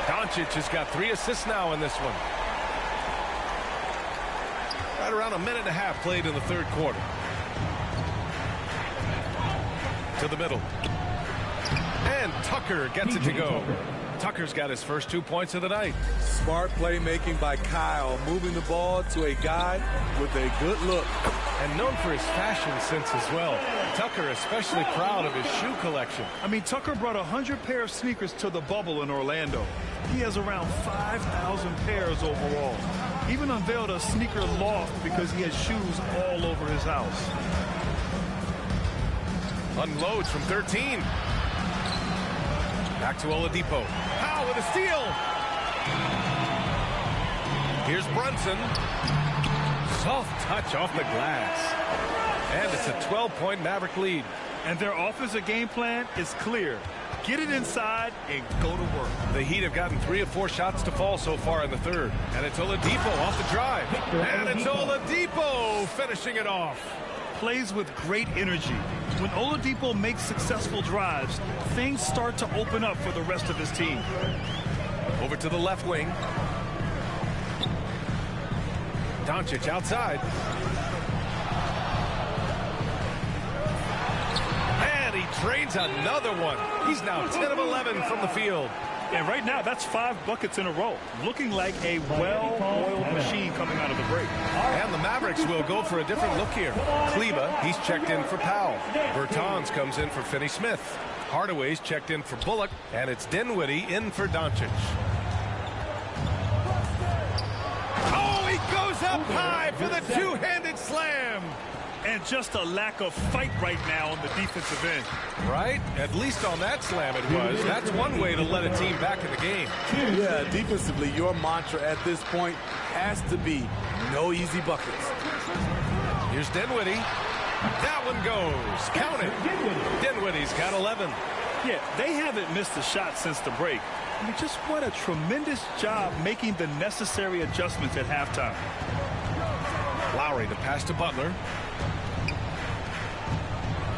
Doncic has got 3 assists now in this one. Right around a minute and a half played in the third quarter. To the middle. And Tucker gets it to go. Tucker's got his first 2 points of the night. Smart playmaking by Kyle, moving the ball to a guy with a good look. And known for his fashion sense as well. Tucker especially proud of his shoe collection. I mean, Tucker brought 100 pair of sneakers to the bubble in Orlando. He has around 5,000 pairs overall. Even unveiled a sneaker loft because he has shoes all over his house. Unloads from 13. Back to Oladipo. Powell with a steal. Here's Brunson. Soft touch off the glass. And it's a 12-point Maverick lead. And their offensive game plan is clear. Get it inside and go to work. The Heat have gotten 3 of 4 shots to fall so far in the third. And it's Oladipo off the drive. And it's Oladipo finishing it off. Plays with great energy. When Oladipo makes successful drives, things start to open up for the rest of his team. Over to the left wing. Doncic outside. And he drains another one. He's now 10 of 11 from the field. And right now, that's 5 buckets in a row. Looking like a well-oiled machine coming out of the break. And the Mavericks will go for a different look here. Kleba, he's checked in for Powell. Bertans comes in for Finney-Smith. Hardaway's checked in for Bullock. And it's Dinwiddie in for Doncic. Oh, he goes up high for the two-handed slam. And just a lack of fight right now on the defensive end. Right? At least on that slam it was. That's one way to let a team back in the game. Yeah, defensively, your mantra at this point has to be no easy buckets. Here's Dinwiddie. That one goes. Count it. Dinwiddie's got 11. Yeah, they haven't missed a shot since the break. I mean, just what a tremendous job making the necessary adjustments at halftime. Lowry, the pass to Butler.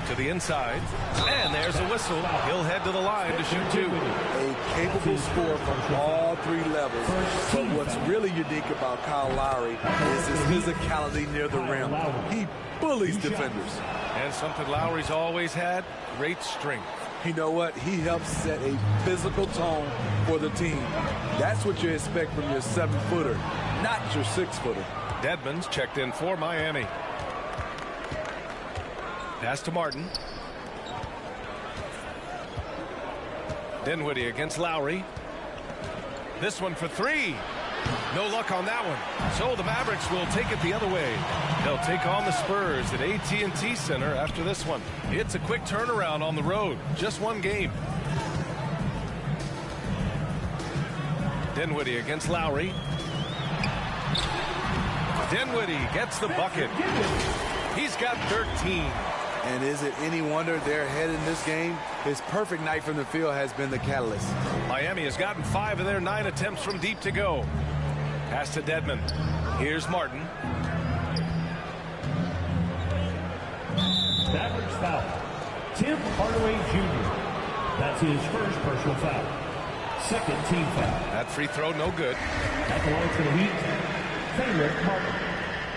To the inside. And there's a whistle. He'll head to the line to shoot 2. A capable scorer from all 3 levels. But what's really unique about Kyle Lowry is his physicality near the rim. He bullies defenders. And something Lowry's always had, great strength. You know what? He helps set a physical tone for the team. That's what you expect from your 7-footer, not your 6-footer. Dedmon's checked in for Miami. Pass to Martin. Dinwiddie against Lowry. This one for 3. No luck on that one. So the Mavericks will take it the other way. They'll take on the Spurs at AT&T Center after this one. It's a quick turnaround on the road. Just one game. Dinwiddie against Lowry. Dinwiddie gets the bucket. He's got 13. And is it any wonder they're ahead in this game? His perfect night from the field has been the catalyst. Miami has gotten 5 of their 9 attempts from deep to go. Pass to Dedmon. Here's Martin. Mavericks foul. Tim Hardaway Jr. That's his first personal foul. Second team foul. That free throw no good. At the line for the Heat, Fenwick Martin.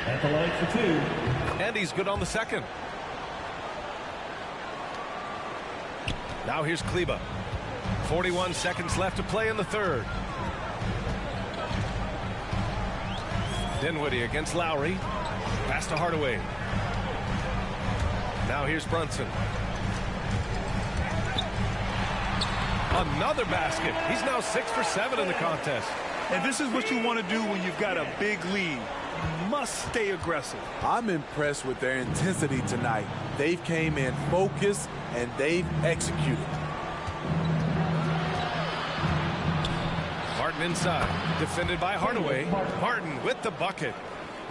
At the line for 2. And he's good on the second. Now here's Kleba. 41 seconds left to play in the third. Dinwiddie against Lowry. Pass to Hardaway. Now here's Brunson. Another basket. He's now 6 for 7 in the contest. And this is what you want to do when you've got a big lead. You must stay aggressive. I'm impressed with their intensity tonight. They've came in focused and they've executed. Martin inside. Defended by Hardaway. Martin with the bucket.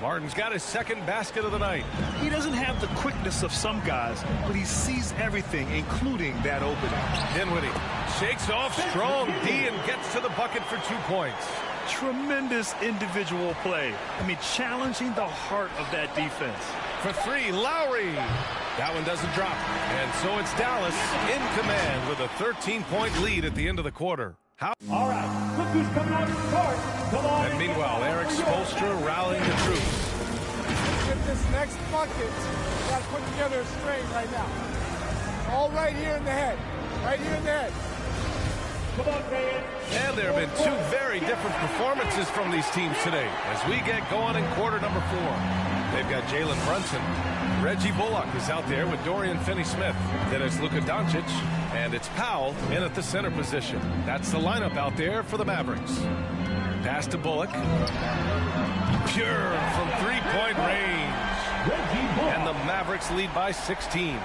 Martin's got his second basket of the night. He doesn't have the quickness of some guys, but he sees everything, including that opening. Dinwiddie shakes off strong D and gets to the bucket for 2 points. Tremendous individual play. I mean, challenging the heart of that defense. For 3, Lowry. That one doesn't drop. And so it's Dallas in command with a 13-point lead at the end of the quarter. All right, look who's coming out of the court. Come on. And meanwhile, Eric Spoelstra rallying the troops. With this next bucket, we got to put together a string right now. All right here in the head. Right here in the head. Come on, Ryan. And there have been 2 very different performances from these teams today as we get going in quarter number 4. They've got Jalen Brunson. Reggie Bullock is out there with Dorian Finney-Smith. Then it's Luka Doncic, and it's Powell in at the center position. That's the lineup out there for the Mavericks. Pass to Bullock. Pure from 3-point range. And the Mavericks lead by 16.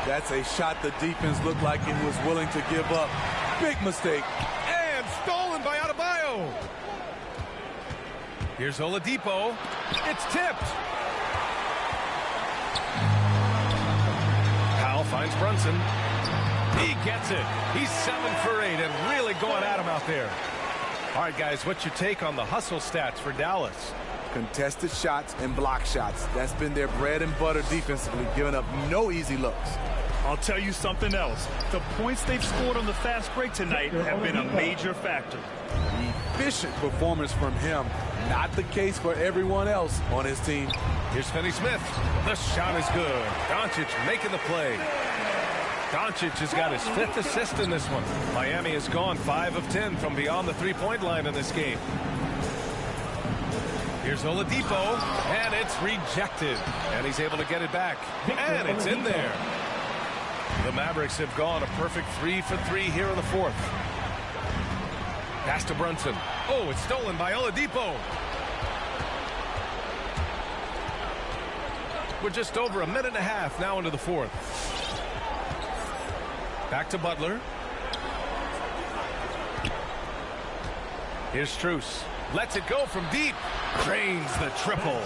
That's a shot the defense looked like it was willing to give up. Big mistake. And stolen by Adebayo. Here's Oladipo. It's tipped. Powell finds Brunson. He gets it. He's 7 for 8 and really going at him out there. All right, guys, what's your take on the hustle stats for Dallas? Contested shots and block shots. That's been their bread and butter defensively, giving up no easy looks. I'll tell you something else. The points they've scored on the fast break tonight have been a major factor. Efficient performance from him. Not the case for everyone else on his team. Here's Finney-Smith. The shot is good. Doncic making the play. Doncic has got his 5th assist in this one. Miami has gone 5 of 10 from beyond the 3-point line in this game. Here's Oladipo, and it's rejected. And he's able to get it back. And it's in there. The Mavericks have gone a perfect 3 for 3 here in the 4th. Pass to Brunson. Oh, it's stolen by Oladipo. We're just over a minute and a half now into the 4th. Back to Butler. Here's Strus. Lets it go from deep. Drains the triple.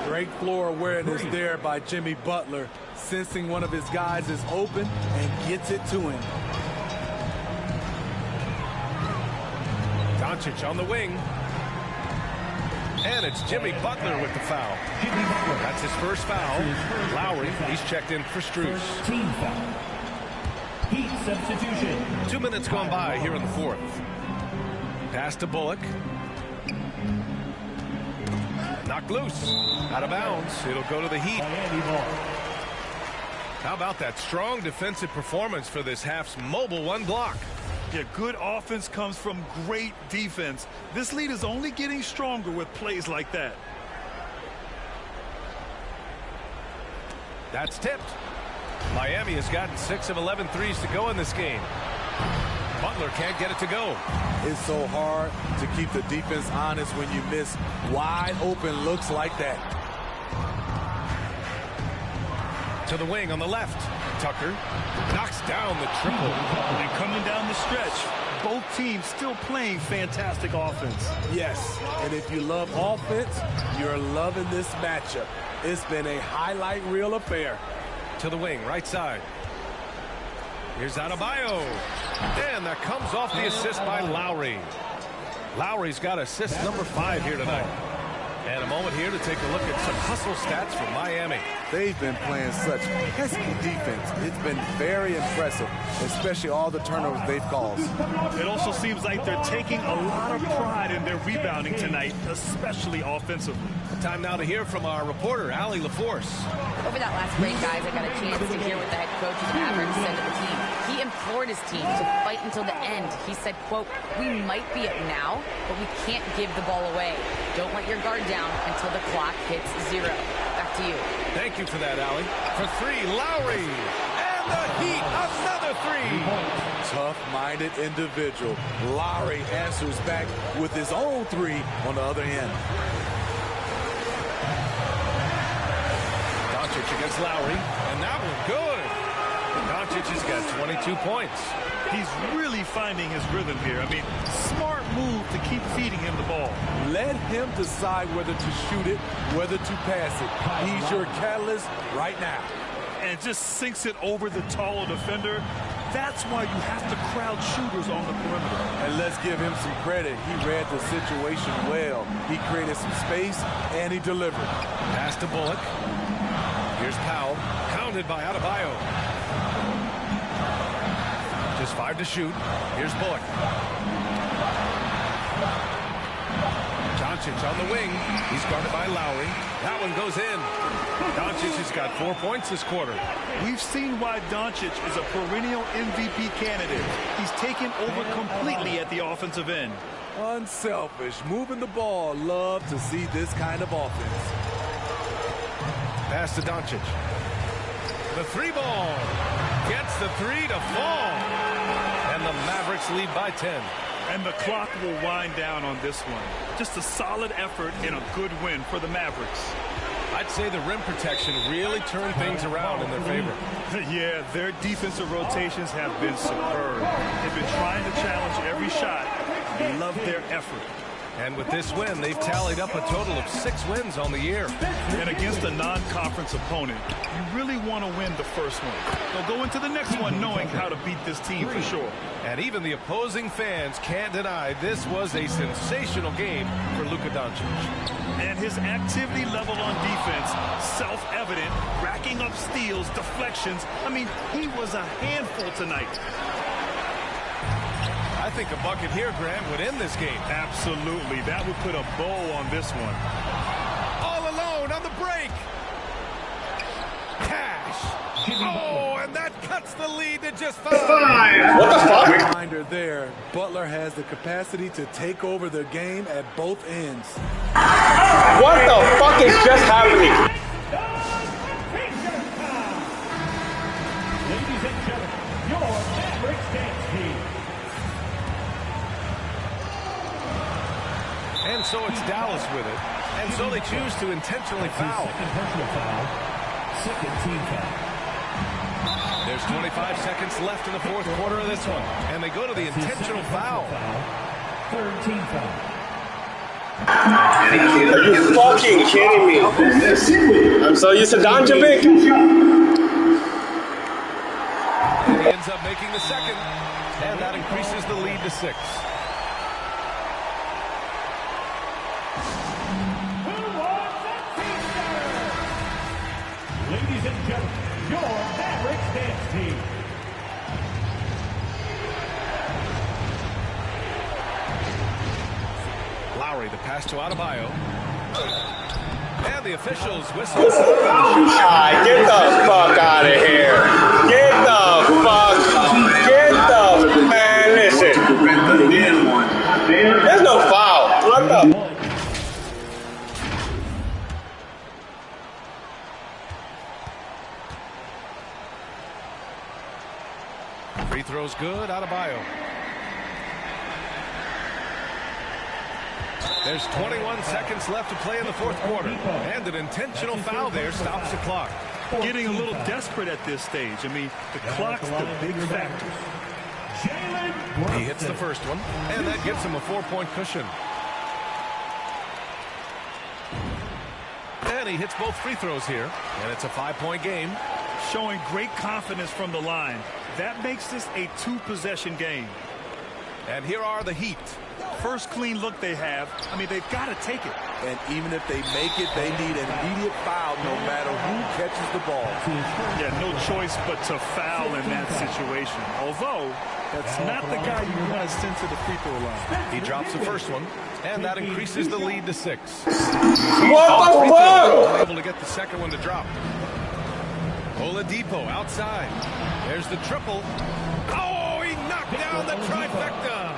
Great floor awareness there by Jimmy Butler. Sensing one of his guys is open and gets it to him. Doncic on the wing. And it's Jimmy Butler with the foul. That's his first foul. Lowry, he's checked in for Strus. Team foul. Heat substitution. 2 minutes gone by here in the 4th. Pass to Bullock. Knocked loose. Out of bounds. It'll go to the Heat. How about that strong defensive performance for this half's mobile 1 block? Yeah, good offense comes from great defense. This lead is only getting stronger with plays like that. That's tipped. Miami has gotten 6 of 11 threes to go in this game. Butler can't get it to go. It's so hard to keep the defense honest when you miss wide open looks like that. To the wing on the left. Tucker knocks down the triple. And coming down the stretch, both teams still playing fantastic offense. Yes, and if you love offense, you're loving this matchup. It's been a highlight reel affair. to the wing, right side. Here's Adebayo. And that comes off the assist by Lowry. Lowry's got assist number 5 here tonight. And a moment here to take a look at some hustle stats for Miami. They've been playing such pesky defense. It's been very impressive, especially all the turnovers they've caused. It also seems like they're taking a lot of pride in their rebounding tonight, especially offensively. Time now to hear from our reporter, Allie LaForce. Over that last break, guys, I got a chance to hear what the head coach of the Mavericks said to the team. He implored his team to fight until the end. He said, quote, "We might be up now, but we can't give the ball away. Don't let your guard down until the clock hits 0. Back to you. Thank you for that, Allie. For 3, Lowry. And the Heat, another 3. Tough-minded individual. Lowry answers back with his own 3 on the other end. Doncic against Lowry, and that one good. Doncic has got 22 points. He's really finding his rhythm here. I mean, smart move to keep feeding him the ball. Let him decide whether to shoot it, whether to pass it. He's your catalyst right now. And just sinks it over the taller defender. That's why you have to crowd shooters on the perimeter. And let's give him some credit. He read the situation well. He created some space, and he delivered. Pass to Bullock. Here's Powell, pounded by Adebayo. Just 5 to shoot. Here's Bullock. Doncic on the wing. He's guarded by Lowry. That one goes in. Doncic has got 4 points this quarter. We've seen why Doncic is a perennial MVP candidate. He's taken over completely at the offensive end. Unselfish, moving the ball. Love to see this kind of offense. Pass to Doncic. The 3 ball. Gets the 3 to fall. And the Mavericks lead by 10. And the clock will wind down on this one. Just a solid effort and a good win for the Mavericks. I'd say the rim protection really turned things around in their favor. Yeah, their defensive rotations have been superb. They've been trying to challenge every shot. I love their effort. And with this win, they've tallied up a total of 6 wins on the year. And against a non-conference opponent, you really want to win the first one. They'll go into the next one knowing how to beat this team for sure. And even the opposing fans can't deny this was a sensational game for Luka Doncic. And his activity level on defense, self-evident, racking up steals, deflections. I mean, he was a handful tonight. I think a bucket here, Grant, would end this game. Absolutely. That would put a bow on this one. All alone on the break. Cash. Oh, and that cuts the lead to just 5. What the fuck? Reminder there, Butler has the capacity to take over the game at both ends. What the fuck is just happening? Ladies and gentlemen, your Mavericks dance team. And so it's Dallas with it. And so they choose to intentionally foul. Second personal foul. Second team foul. There's 25 seconds left in the 4th quarter of this one. And they go to the intentional foul. Third team foul. Are you fucking kidding me? I'm so used to Doncic. And he ends up making the second. And that increases the lead to 6. Ladies and gentlemen, your Mavericks dance team. Lowry, the pass to Adebayo. And the officials whistle. Get the fuck out of here. Get the man, listen. There's no foul. What the? Free throw's good, Adebayo. There's 21 seconds left to play in the 4th quarter. And an intentional foul there stops the clock. Getting a little desperate at this stage. I mean, the clock's the big factor. He hits the first one, and that gives him a 4-point cushion. And he hits both free throws here, and it's a 5-point game. showing great confidence from the line. That makes this a two-possession game. And here are the Heat. First clean look they have. I mean, they've got to take it. And even if they make it, they need an immediate foul no matter who catches the ball. Yeah, no choice but to foul in that situation. Although, that's not the guy you want to send to the free throw line. He drops the first one, and that increases the lead to 6. What the fuck? Able to get the second one to drop. Oladipo outside. There's the triple. Oh, he knocked down the trifecta.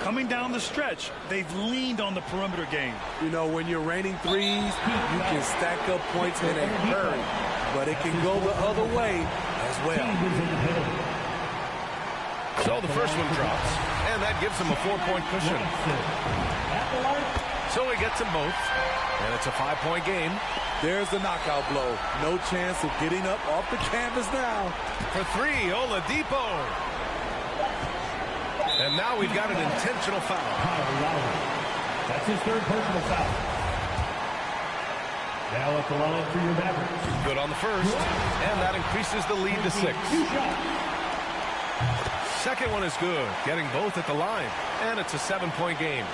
Coming down the stretch, they've leaned on the perimeter game. You know, when you're raining threes, you can stack up points in a hurry, but it can go the other way as well. So the first one drops, and that gives him a 4-point cushion. So he gets them both, and it's a 5-point game. There's the knockout blow. No chance of getting up off the canvas now. For 3, Oladipo. And now we've got an intentional foul. That's his third personal foul. Now at the line for your Mavericks. Good on the first, and that increases the lead to 6. Second one is good, getting both at the line, and it's a 7-point game.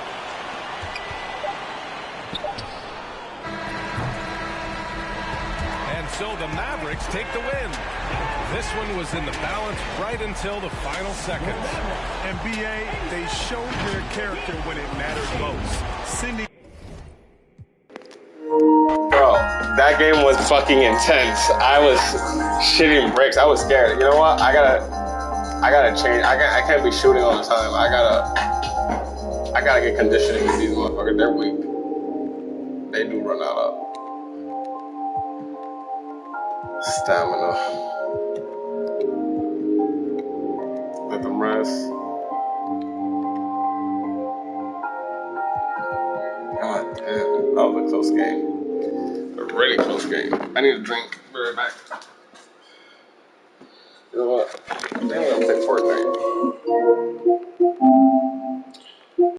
And so the Mavericks take the win. This one was in the balance right until the final seconds. And BA, they showed their character when it mattered most. Sending. Bro, that game was fucking intense. I was shitting bricks. I was scared. You know what? I gotta change. I can't be shooting all the time. I gotta get conditioning with these motherfuckers. They're weak. They do run out of stamina. Let them rest. God damn, that was a close game. A really close game. I need a drink. Be right back. You know what? I think I'm gonna play Fortnite.